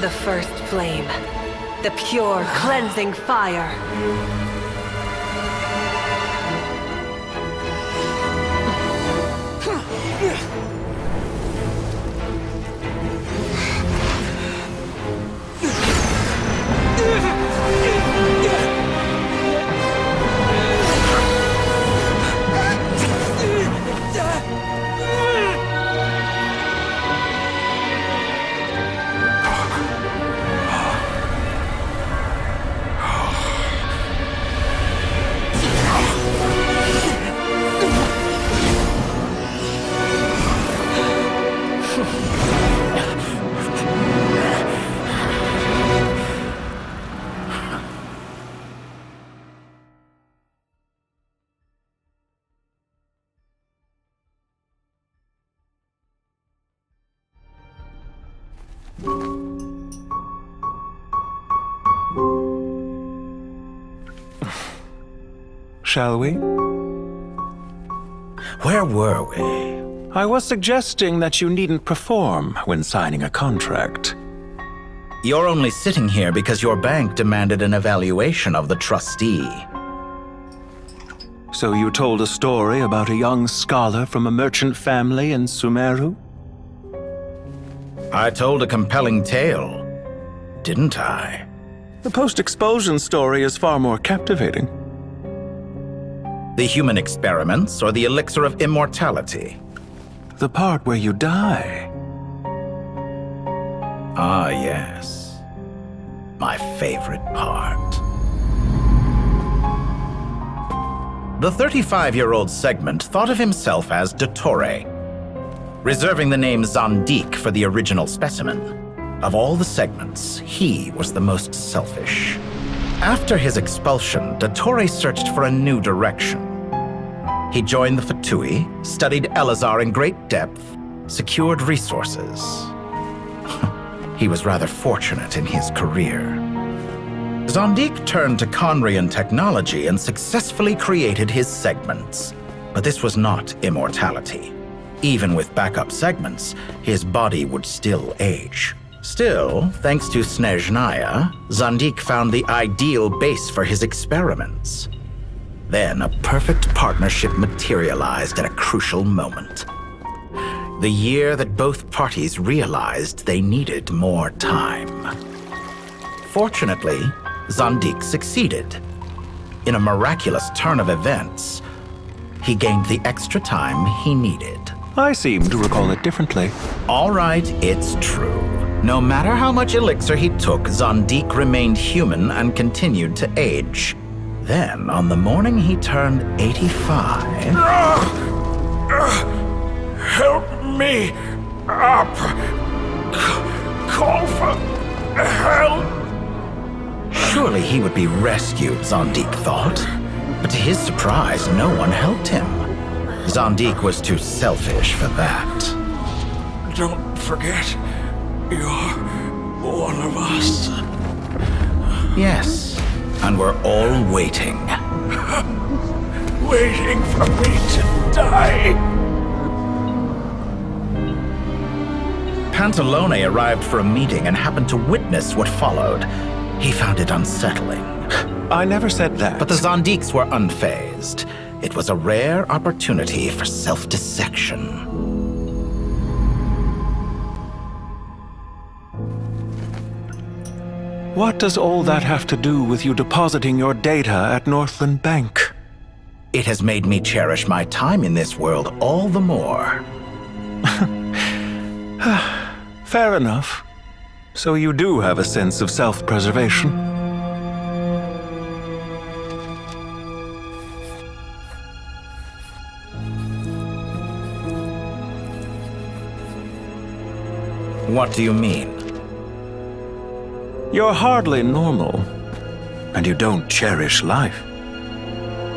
The first flame. The pure, cleansing fire. Shall we? Where were we? I was suggesting that you needn't perform when signing a contract. You're only sitting here because your bank demanded an evaluation of the trustee. So you told a story about a young scholar from a merchant family in Sumeru? I told a compelling tale, didn't I? The post-expulsion story is far more captivating. The human experiments or the elixir of immortality? The part where you die. Ah, yes. My favorite part. The 35-year-old Segment thought of himself as Dottore, reserving the name Zondique for the original specimen. Of all the Segments, he was the most selfish. After his expulsion, Dottore searched for a new direction. He joined the Fatui, studied Elazar in great depth, secured resources. He was rather fortunate in his career. Zondique turned to Conrian technology and successfully created his segments. But this was not immortality. Even with backup segments, his body would still age. Still, thanks to Snezhnaya, Zondique found the ideal base for his experiments. Then a perfect partnership materialized at a crucial moment. The year that both parties realized they needed more time. Fortunately, Zondique succeeded. In a miraculous turn of events, he gained the extra time he needed. I seem to recall it differently. All right, it's true. No matter how much elixir he took, Zondique remained human and continued to age. Then, on the morning he turned 85... Help me up! Call for help! Surely he would be rescued, Zondique thought. But to his surprise, no one helped him. Zondique was too selfish for that. Don't forget, you're one of us. Yes, and we're all waiting. Waiting for me to die. Pantalone arrived for a meeting and happened to witness what followed. He found it unsettling. I never said that. But the Zondiques were unfazed. It was a rare opportunity for self-dissection. What does all that have to do with you depositing your data at Northland Bank? It has made me cherish my time in this world all the more. Fair enough. So you do have a sense of self-preservation. What do you mean? You're hardly normal, and you don't cherish life.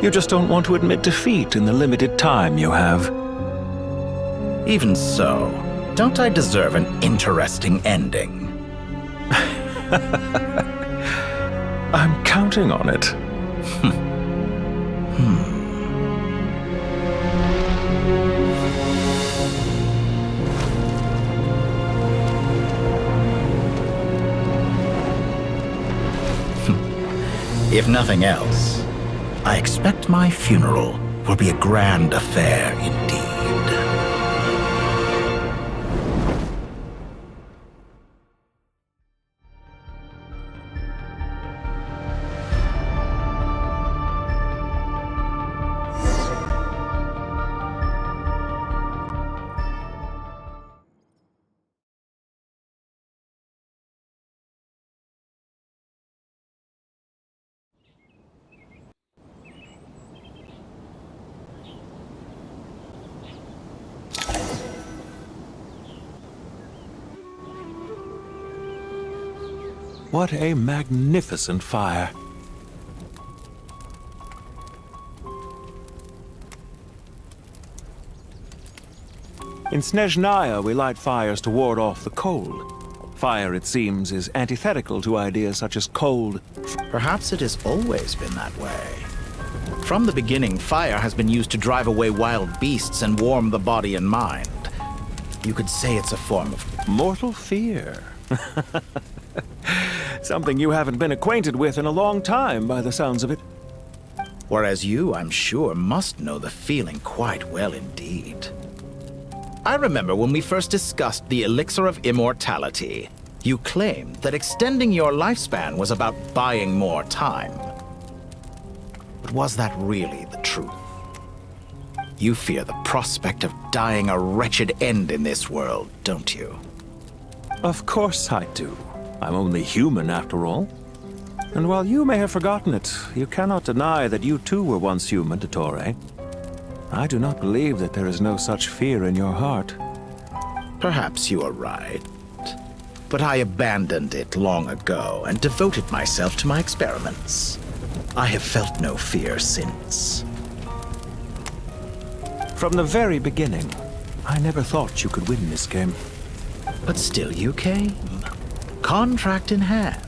You just don't want to admit defeat in the limited time you have. Even so, don't I deserve an interesting ending? I'm counting on it. If nothing else, I expect my funeral will be a grand affair indeed. What a magnificent fire. In Snezhnaya, we light fires to ward off the cold. Fire, it seems, is antithetical to ideas such as cold. Perhaps it has always been that way. From the beginning, fire has been used to drive away wild beasts and warm the body and mind. You could say it's a form of Mortal fear. Something you haven't been acquainted with in a long time, by the sounds of it. Whereas you, I'm sure, must know the feeling quite well indeed. I remember when we first discussed the elixir of immortality, you claimed that extending your lifespan was about buying more time. But was that really the truth? You fear the prospect of dying a wretched end in this world, don't you? Of course I do. I'm only human, after all. And while you may have forgotten it, you cannot deny that you too were once human, Dottore. I do not believe that there is no such fear in your heart. Perhaps you are right. But I abandoned it long ago and devoted myself to my experiments. I have felt no fear since. From the very beginning, I never thought you could win this game. But still you came, contract in hand,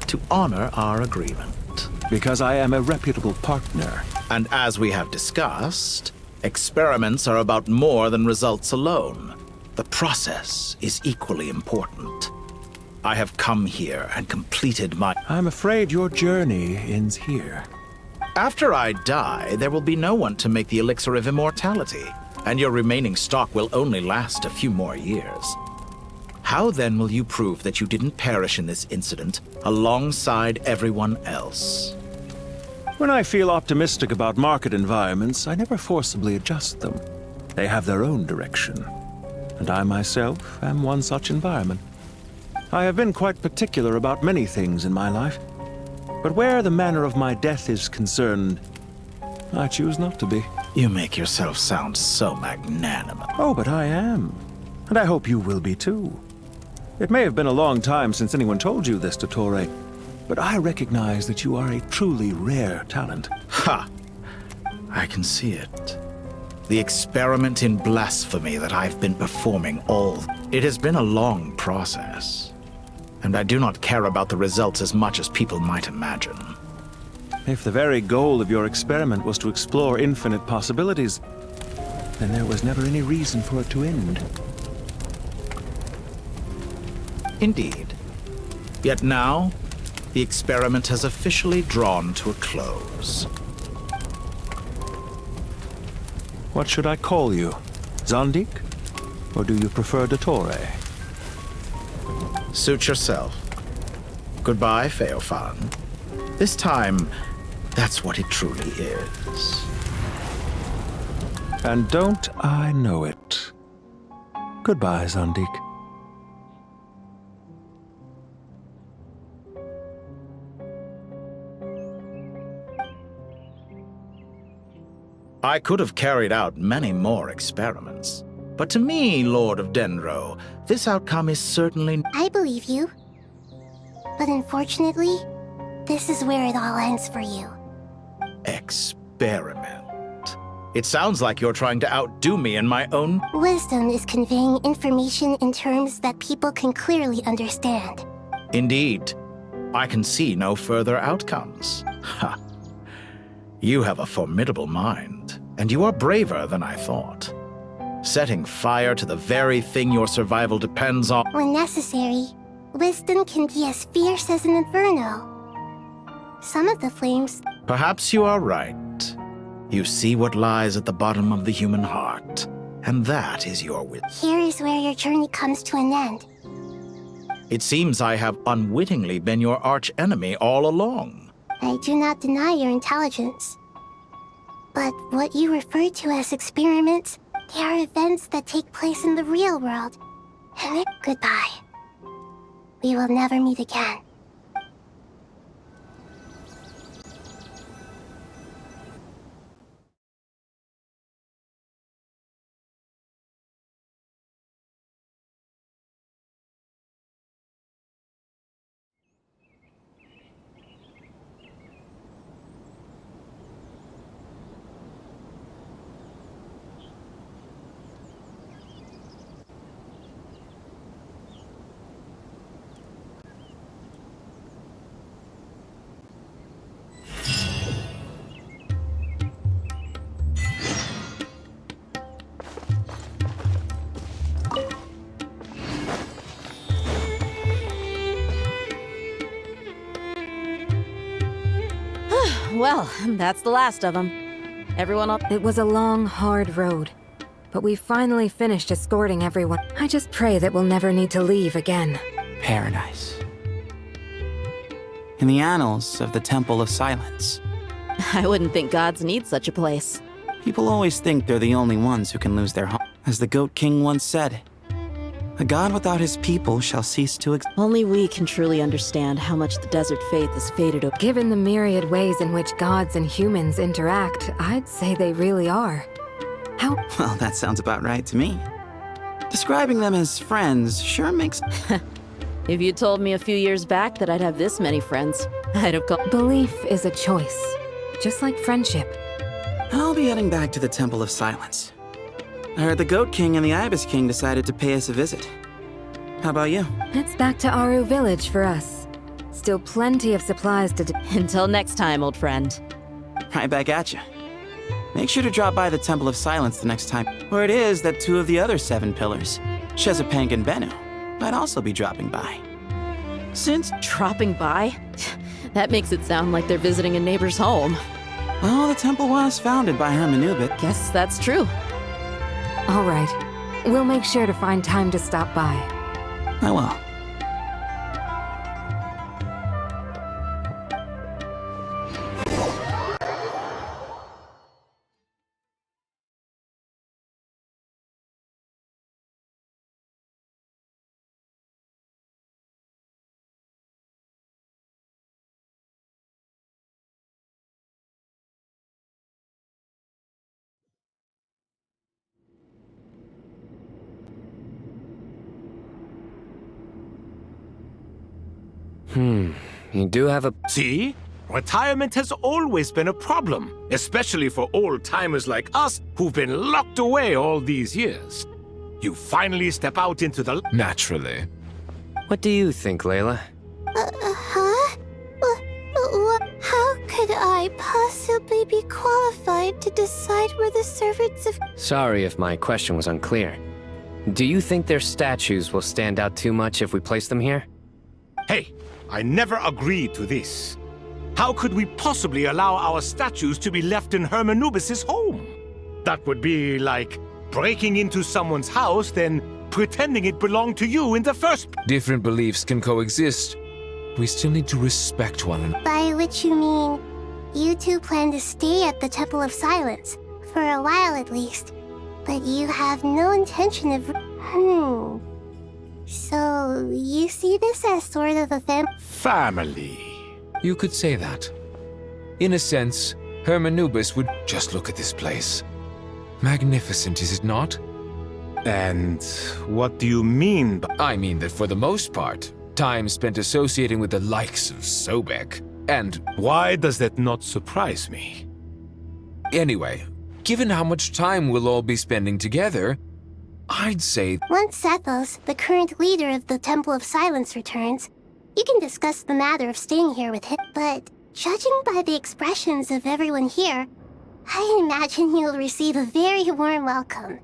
to honor our agreement. Because I am a reputable partner. And as we have discussed, experiments are about more than results alone. The process is equally important. I have come here and completed my... I'm afraid your journey ends here. After I die, there will be no one to make the elixir of immortality, and your remaining stock will only last a few more years. How then will you prove that you didn't perish in this incident alongside everyone else? When I feel optimistic about market environments, I never forcibly adjust them. They have their own direction. And I myself am one such environment. I have been quite particular about many things in my life. But where the manner of my death is concerned, I choose not to be. You make yourself sound so magnanimous. Oh, but I am. And I hope you will be too. It may have been a long time since anyone told you this, Dottore, but I recognize that you are a truly rare talent. Ha! I can see it. The experiment in blasphemy that I've been performing It has been a long process. And I do not care about the results as much as people might imagine. If the very goal of your experiment was to explore infinite possibilities, then there was never any reason for it to end. Indeed. Yet now, the experiment has officially drawn to a close. What should I call you? Zandik? Or do you prefer Dottore? Suit yourself. Goodbye, Feofan. This time, that's what it truly is. And don't I know it? Goodbye, Zandik. I could have carried out many more experiments. But to me, Lord of Dendro, this outcome is certainly... I believe you. But unfortunately, this is where it all ends for you. Experiment. It sounds like you're trying to outdo me in my own... Wisdom is conveying information in terms that people can clearly understand. Indeed. I can see no further outcomes. Ha. You have a formidable mind, and you are braver than I thought. Setting fire to the very thing your survival depends on... When necessary, wisdom can be as fierce as an inferno. Some of the flames... Perhaps you are right. You see what lies at the bottom of the human heart, and that is your will. Here is where your journey comes to an end. It seems I have unwittingly been your arch-enemy all along. I do not deny your intelligence. But what you refer to as experiments, they are events that take place in the real world. And goodbye. We will never meet again. Well, that's the last of them. Everyone else... It was a long, hard road, but we finally finished escorting everyone. I just pray that we'll never need to leave again. Paradise. In the annals of the Temple of Silence. I wouldn't think gods need such a place. People always think they're the only ones who can lose their home. As the Goat King once said, a god without his people shall cease to exist. Only we can truly understand how much the desert faith has faded away. Given the myriad ways in which gods and humans interact, I'd say they really are. How? Well, that sounds about right to me. Describing them as friends sure makes... If you told me a few years back that I'd have this many friends, I'd have called... Belief is a choice, just like friendship. I'll be heading back to the Temple of Silence. I heard the Goat King and the Ibis King decided to pay us a visit. How about you? It's back to Aru Village for us. Still plenty of supplies to... Until next time, old friend. Right back at you. Make sure to drop by the Temple of Silence the next time. Where it is that two of the other 7 pillars, Chesapeake and Bennu, might also be dropping by. Since... Dropping by? That makes it sound like they're visiting a neighbor's home. Well, the temple was founded by Hermanubit. Guess that's true. All right. We'll make sure to find time to stop by. I will. You do have a... See? Retirement has always been a problem, especially for old-timers like us who've been locked away all these years. You finally step out into the... Naturally. What do you think, Layla? Huh? How could I possibly be qualified to decide where the servants of... Sorry if my question was unclear. Do you think their statues will stand out too much if we place them here? Hey, I never agreed to this. How could we possibly allow our statues to be left in Hermanubis' home? That would be like breaking into someone's house, then pretending it belonged to you in the first... Different beliefs can coexist. We still need to respect one another. By which you mean, you two plan to stay at the Temple of Silence, for a while at least, but you have no intention of... So, you see this as sort of a Family. You could say that. In a sense, Hermanubis would just look at this place. Magnificent, is it not? And what do you mean by... I mean that for the most part, time spent associating with the likes of Sobek, and... Why does that not surprise me? Anyway, given how much time we'll all be spending together, I'd say... Once Sethos, the current leader of the Temple of Silence, returns, you can discuss the matter of staying here with him. But judging by the expressions of everyone here, I imagine you'll receive a very warm welcome.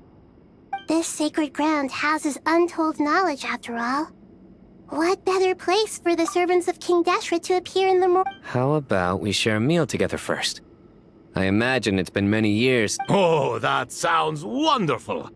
This sacred ground houses untold knowledge, after all. What better place for the servants of King Dashra to appear in the How about we share a meal together first? I imagine it's been many years. Oh, that sounds wonderful.